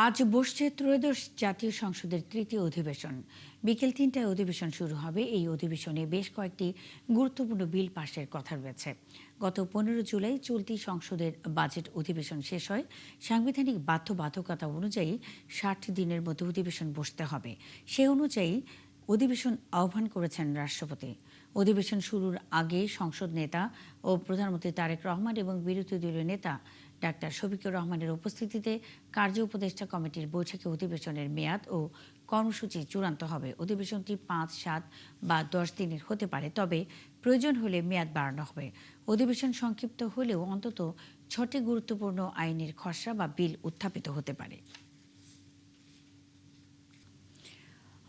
আজ বসছে ত্রয়োদশ জাতীয় সংসদের তৃতীয় অধিবেশন। বিকেল ৩টায় অধিবেশন শুরু হবে। এই অধিবেশনে বেশ কয়েকটি গুরুত্বপূর্ণ বিল পাশের কথা রয়েছে। গত ১৫ জুলাই চলতি সংসদের বাজেট অধিবেশন শেষ হয়। সাংবিধানিক বাধ্যবাধকতা অনুযায়ী ৬০ দিনের মধ্যে অধিবেশন বসতে হবে। সে অনুযায়ী অধিবেশন আহ্বান করেছেন রাষ্ট্রপতি। অধিবেশন শুরুর আগে সংসদ নেতা ও প্রধানমন্ত্রী তারেক রহমান এবং বিরোধী দলীয় নেতা ডাক্তার শফিকুর রহমানের উপস্থিতিতে কার্য উপদেষ্টা কমিটির বৈঠকে অধিবেশনের মেয়াদ ও কর্মসূচি চূড়ান্ত হবে। অধিবেশনটি ৫, ৭ বা ১০ দিনের হতে পারে, তবে প্রয়োজন হলে মেয়াদ বাড়ানো হবে। অধিবেশন সংক্ষিপ্ত হলেও অন্তত ৬টি গুরুত্বপূর্ণ আইনের খসড়া বা বিল উত্থাপিত হতে পারে।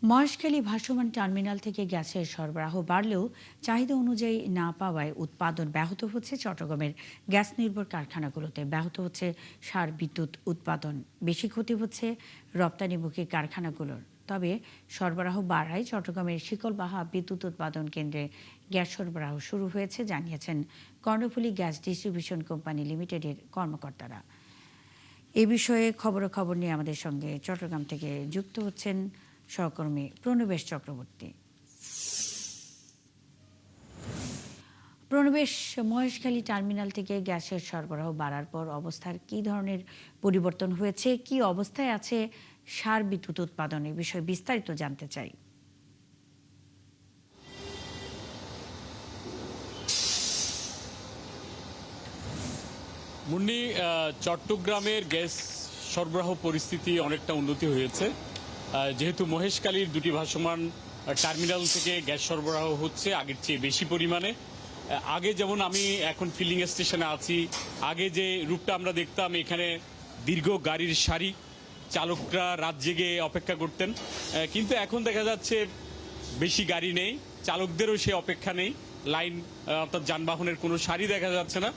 মহেশখালী ভাসমান টার্মিনাল থেকে গ্যাসের সরবরাহ বাড়লেও চাহিদা অনুযায়ী না পাওয়ায় উৎপাদন ব্যাহত হচ্ছে। চট্টগ্রামের গ্যাস নির্ভর কারখানাগুলোতে ব্যাহত হচ্ছে সার বিদ্যুৎ উৎপাদন। বেশি ক্ষতি হচ্ছে রপ্তানিমুখী কারখানাগুলোর। তবে সরবরাহ বাড়ায় চট্টগ্রামের শিকলবাহা বিদ্যুৎ উৎপাদন কেন্দ্রে গ্যাস সরবরাহ শুরু হয়েছে, জানিয়েছেন কর্ণফুলী গ্যাস ডিস্ট্রিবিউশন কোম্পানি লিমিটেডের কর্মকর্তারা। এ বিষয়ে খবরাখবর নিয়ে আমাদের সঙ্গে চট্টগ্রাম থেকে যুক্ত হচ্ছেন সহকর্মী প্রণবেশ চক্রবর্তী। প্রণবেশ, মহেশখালী টার্মিনাল থেকে গ্যাসের সরবরাহ বাড়ার পর অবস্থার কী ধরনের পরিবর্তন হয়েছে, কি অবস্থায় আছে সার বিদ্যুৎ উৎপাদন, এ বিষয়ে বিস্তারিত জানতে চাই। মুন্নি, চট্টগ্রামের গ্যাস সরবরাহ পরিস্থিতি অনেকটা উন্নতি হয়েছে, যেহেতু মহেশখালীর দুটি ভাসমান টার্মিনাল থেকে গ্যাস সরবরাহ হচ্ছে আগের চেয়ে বেশি পরিমাণে। আগে যেমন আমি এখন ফিলিং স্টেশনে আছি, আগে যে রূপটা আমরা দেখতাম, এখানে দীর্ঘ গাড়ির সারি, চালকরা রাত জেগে অপেক্ষা করতেন, কিন্তু এখন দেখা যাচ্ছে বেশি গাড়ি নেই, চালকদেরও সে অপেক্ষা নেই, লাইন অর্থাৎ যানবাহনের কোনো সারি দেখা যাচ্ছে না,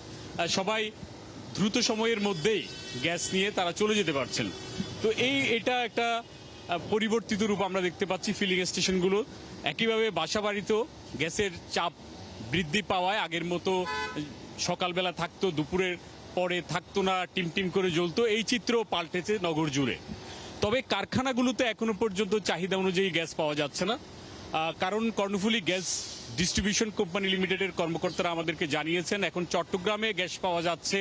সবাই দ্রুত সময়ের মধ্যেই গ্যাস নিয়ে তারা চলে যেতে পারছেন। তো এটা একটা পরিবর্তিত রূপ আমরা দেখতে পাচ্ছি ফিলিং স্টেশনগুলো। একইভাবে বাসাবাড়িতেও গ্যাসের চাপ বৃদ্ধি পাওয়ায় আগের মতো সকালবেলা থাকতো, দুপুরের পরে থাকতো না, টিম করে জ্বলতো, এই চিত্র পাল্টেছে নগর জুড়ে। তবে কারখানাগুলোতে এখনো পর্যন্ত চাহিদা অনুযায়ী গ্যাস পাওয়া যাচ্ছে না, কারণ কর্ণফুলী গ্যাস ডিস্ট্রিবিউশন কোম্পানি লিমিটেডের কর্মকর্তারা আমাদেরকে জানিয়েছেন এখন চট্টগ্রামে গ্যাস পাওয়া যাচ্ছে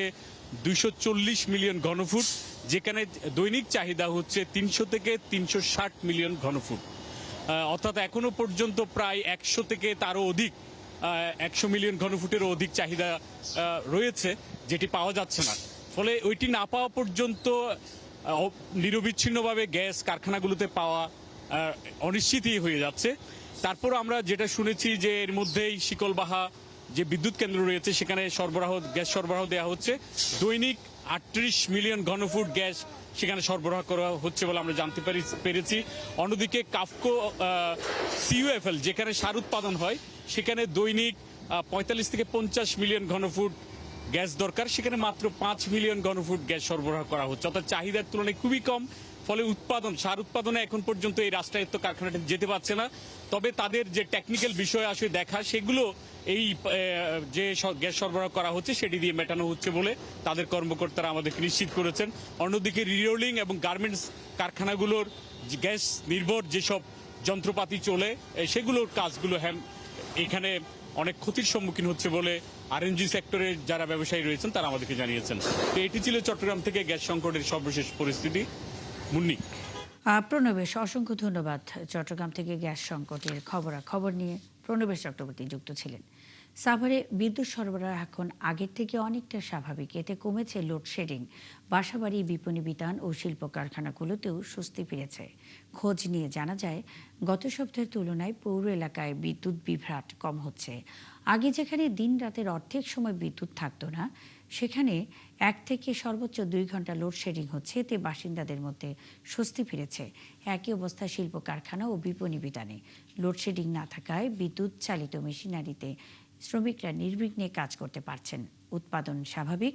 ২৪০ মিলিয়ন ঘনফুট, যেখানে দৈনিক চাহিদা হচ্ছে ৩০০ থেকে ৩৬০ মিলিয়ন ঘনফুট, অর্থাৎ এখনো পর্যন্ত প্রায় ১০০ থেকে তারও অধিক ১০০ মিলিয়ন ঘনফুটেরও অধিক চাহিদা রয়েছে, যেটি পাওয়া যাচ্ছে না। ফলে ওইটি না পাওয়া পর্যন্ত নিরবিচ্ছিন্নভাবে গ্যাস কারখানাগুলোতে পাওয়া অনিশ্চিতই হয়ে যাচ্ছে। তারপর আমরা যেটা শুনেছি যে এর মধ্যেই শিকলবাহা যে বিদ্যুৎ কেন্দ্র রয়েছে সেখানে গ্যাস সরবরাহ দেওয়া হচ্ছে, দৈনিক ৩৮ মিলিয়ন ঘনফুট গ্যাস সেখানে সরবরাহ করা হচ্ছে বলে আমরা জানতে পেরেছি। অন্যদিকে কাফকো সিইউএফএল যেখানে সার উৎপাদন হয় সেখানে দৈনিক ৪৫ থেকে ৫০ মিলিয়ন ঘনফুট গ্যাস দরকার, সেখানে মাত্র ৫ মিলিয়ন ঘনফুট গ্যাস সরবরাহ করা হচ্ছে, অর্থাৎ চাহিদার তুলনায় খুবই কম। ফলে সার উৎপাদনে এখন পর্যন্ত এই রাষ্ট্রায়ত্ত কারখানাটি যেতে পারছে না। তবে তাদের যে টেকনিক্যাল বিষয় আসলে দেখা, সেগুলো এই যে গ্যাস সরবরাহ করা হচ্ছে সেটি দিয়ে মেটানো হচ্ছে বলে তাদের কর্মকর্তারা আমাদেরকে নিশ্চিত করেছেন। অন্যদিকে রিরোলিং এবং গার্মেন্টস কারখানাগুলোর গ্যাস নির্ভর যেসব যন্ত্রপাতি চলে সেগুলোর কাজগুলো এখানে অনেক ক্ষতির সম্মুখীন হচ্ছে বলে আরএনজি সেক্টরের যারা ব্যবসায়ী রয়েছেন তারা আমাদেরকে জানিয়েছেন। তো এটি ছিল চট্টগ্রাম থেকে গ্যাস সংকটের সর্বশেষ পরিস্থিতি। মুন্নি। প্রণবেশ, অসংখ্য ধন্যবাদ। চট্টগ্রাম থেকে গ্যাস সংকটের খবর নিয়ে প্রণবেশ চক্রবর্তী যুক্ত ছিলেন। সাভারে বিদ্যুৎ সরবরাহ এখন আগের থেকে অনেকটা স্বাভাবিক, এতে কমেছে লোডশেডিং। বাসাবাড়ি, বিপণী বিতান ও শিল্প কারখানাগুলোতেও স্বস্তি ফিরেছে। খোঁজ নিয়ে জানা যায় গত সপ্তাহের তুলনায় পৌর এলাকায় বিদ্যুৎ বিভ্রাট কম হচ্ছে। আগে যেখানে দিন রাতের অর্ধেক সময় বিদ্যুৎ থাকতো না, সেখানে ১ থেকে সর্বোচ্চ ২ ঘন্টা লোডশেডিং হচ্ছে, এতে বাসিন্দাদের মধ্যে স্বস্তি ফিরেছে। একই অবস্থা শিল্প কারখানা ও বিপণী বিতানে। লোডশেডিং না থাকায় বিদ্যুৎ চালিত মেশিনারিতে শ্রমিকরা নির্বিঘ্নে কাজ করতে পারছেন। উৎপাদন স্বাভাবিক,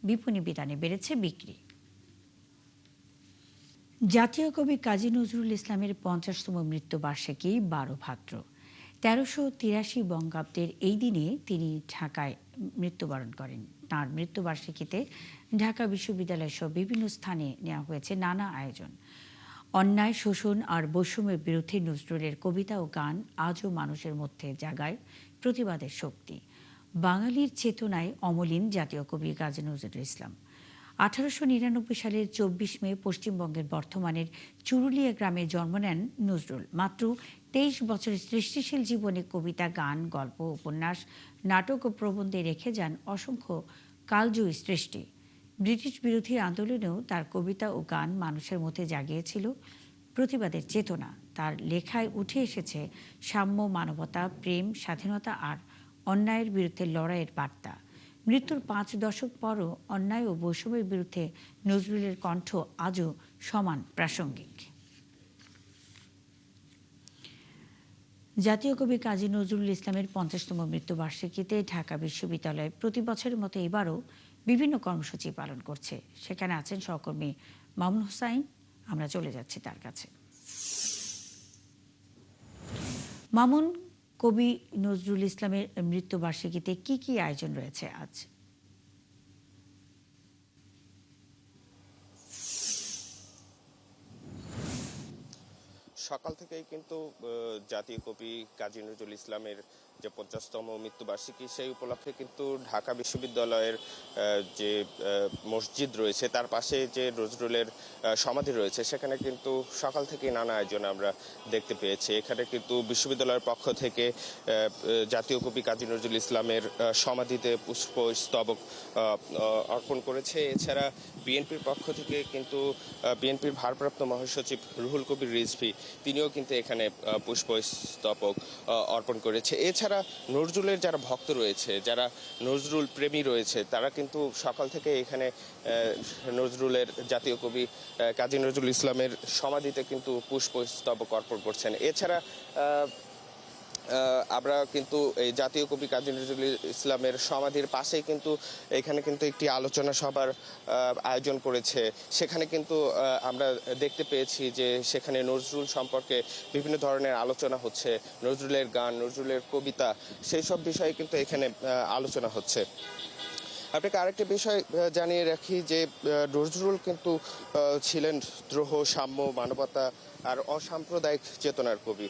বিপণী বিতানে বেড়েছে বিক্রি। জাতীয় কবি কাজী নজরুল ইসলামের ৫০তম মৃত্যুবার্ষিকী ১২ ভাদ্র। ১৩৮৩ বঙ্গাব্দের এই দিনে তিনি ঢাকায় মৃত্যুবরণ করেন। তাঁর মৃত্যুবার্ষিকীতে ঢাকা বিশ্ববিদ্যালয় সহ বিভিন্ন স্থানে নেওয়া হয়েছে নানা আয়োজন। অন্যায়, শোষণ আর বৈষম্যের বিরুদ্ধে নজরুলের কবিতা ও গান আজও মানুষের মধ্যে জাগায় প্রতিবাদের শক্তি। বাঙালির চেতনায় অমলিন জাতীয় কবি কাজী নজরুল ইসলাম। 1899 সালের 24 মে পশ্চিমবঙ্গের বর্ধমানের চুরুলিয়া গ্রামে জন্ম নেন নজরুল। মাত্র 23 বছরের সৃষ্টিশীল জীবনে কবিতা, গান, গল্প, উপন্যাস, নাটক ও প্রবন্ধে রেখে যান অসংখ্য কালজয়ী সৃষ্টি। ব্রিটিশ বিরোধী আন্দোলনেও তার কবিতা ও গান মানুষের মধ্যে জাগিয়েছিল প্রতিবাদের চেতনা। তার লেখায় উঠে এসেছে সাম্য, মানবতা, প্রেম, স্বাধীনতা আর অন্যায়ের বিরুদ্ধে লড়াইয়ের বার্তা। মৃত্যুর 5 দশক পরও অন্যায় ও বৈষম্যের বিরুদ্ধে নজরুলের কণ্ঠ আজও সমান প্রাসঙ্গিক। জাতীয় কবি কাজী নজরুল ইসলামের 50তম মৃত্যুবার্ষিকীতে ঢাকা বিশ্ববিদ্যালয় প্রতি বছরের মতো এবারও বিভিন্ন কর্মসূচি পালন করছে। সেখানে আছেন সহকর্মী মামুন হুসাইন। আমরা চলে যাচ্ছি তার কাছে। মামুন, কবি নজরুল ইসলামের মৃত্যুবার্ষিকীতে কি কি আয়োজন রয়েছে আজ? সকাল থেকেই কিন্তু জাতীয় কবি কাজী নজরুল ইসলামের যে 50তম মৃত্যুবার্ষিকী, সেই উপলক্ষে কিন্তু ঢাকা বিশ্ববিদ্যালয়ের যে মসজিদ রয়েছে তার পাশে যে নজরুলের সমাধি রয়েছে, সেখানে কিন্তু সকাল থেকেই নানা আয়োজন আমরা দেখতে পেয়েছি। এখানে কিন্তু বিশ্ববিদ্যালয়ের পক্ষ থেকে জাতীয় কবি কাজী নজরুল ইসলামের সমাধিতে পুষ্পস্তবক অর্পণ করেছে। এছাড়া বিএনপির পক্ষ থেকে কিন্তু বিএনপির ভারপ্রাপ্ত মহাসচিব রুহুল কবির রিজভী তিনিও কিন্তু এখানে পুষ্পস্তবক অর্পণ করেছে। এছাড়া নজরুলের যারা ভক্ত রয়েছে, যারা নজরুল প্রেমী রয়েছে, তারা কিন্তু সকাল থেকে এখানে নজরুলের, জাতীয় কবি কাজী নজরুল ইসলামের সমাধিতে কিন্তু পুষ্পস্তবক অর্পণ করছেন। এছাড়া আমরা কিন্তু এই জাতীয় কবি কাজী নজরুল ইসলামের সমাধির পাশেই কিন্তু এখানে কিন্তু একটি আলোচনা সভার আয়োজন করেছে। সেখানে কিন্তু আমরা দেখতে পেয়েছি যে সেখানে নজরুল সম্পর্কে বিভিন্ন ধরনের আলোচনা হচ্ছে, নজরুলের গান, নজরুলের কবিতা, সেই সব বিষয়ে কিন্তু এখানে আলোচনা হচ্ছে। আপনাকে আরেকটি বিষয় জানিয়ে রাখি যে নজরুল কিন্তু ছিলেন দ্রোহ, সাম্য, মানবতা আর অসাম্প্রদায়িক চেতনার কবি।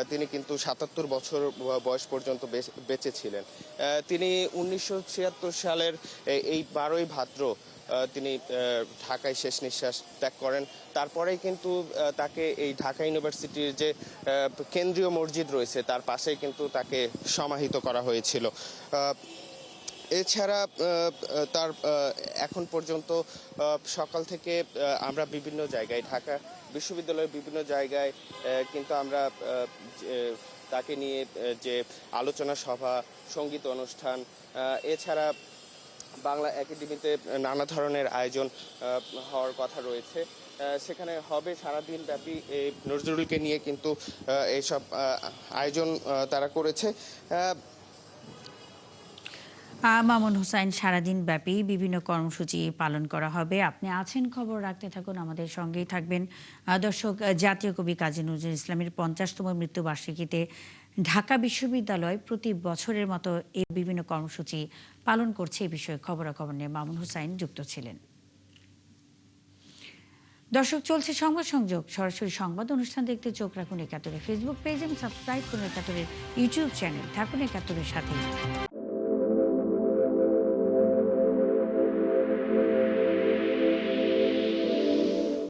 তিনি কিন্তু 77 বছর বয়স পর্যন্ত বেঁচে ছিলেন। তিনি 1976 সালের এই 12ই ভাদ্র তিনি ঢাকায় শেষ নিঃশ্বাস ত্যাগ করেন। তারপরেই কিন্তু তাকে এই ঢাকা ইউনিভার্সিটির যে কেন্দ্রীয় মসজিদ রয়েছে তার পাশেই কিন্তু তাকে সমাহিত করা হয়েছিল। এছাড়া তার এখন পর্যন্ত সকাল থেকে আমরা বিভিন্ন জায়গায়, ঢাকা বিশ্ববিদ্যালয়ের বিভিন্ন জায়গায় কিন্তু আমরা তাকে নিয়ে যে আলোচনা সভা, সঙ্গীত অনুষ্ঠান, এছাড়া বাংলা একাডেমিতে নানা ধরনের আয়োজন হওয়ার কথা রয়েছে। সেখানে হবে সারাদিন ব্যাপী নজরুলকে নিয়ে কিন্তু এইসব আয়োজন তারা করেছে। মামুন হুসাইন, সারাদিন ব্যাপী বিভিন্ন কর্মসূচি পালন করা হবে। আপনি আছেন, খবর রাখতে থাকুন, আমাদের সঙ্গেই থাকবেন। দর্শক, জাতীয় কবি কাজী নজরুল ইসলামের 50তম মৃত্যুবার্ষিকীতে ঢাকা বিশ্ববিদ্যালয় প্রতি বছরের মতো এই বিভিন্ন কর্মসূচি পালন করছে। এই বিষয়ে খবরাখবর নিয়ে মামুন হুসাইন যুক্ত ছিলেন। দর্শক, চলছে সংবাদ সংযোগ। সরাসরি সংবাদ অনুষ্ঠান দেখতে চোখ রাখুন একাত্তরের ফেসবুক পেজ এবং সাবস্ক্রাইব করুন একাত্তরের ইউটিউব চ্যানেল। থাকুন একাত্তরের সাথে।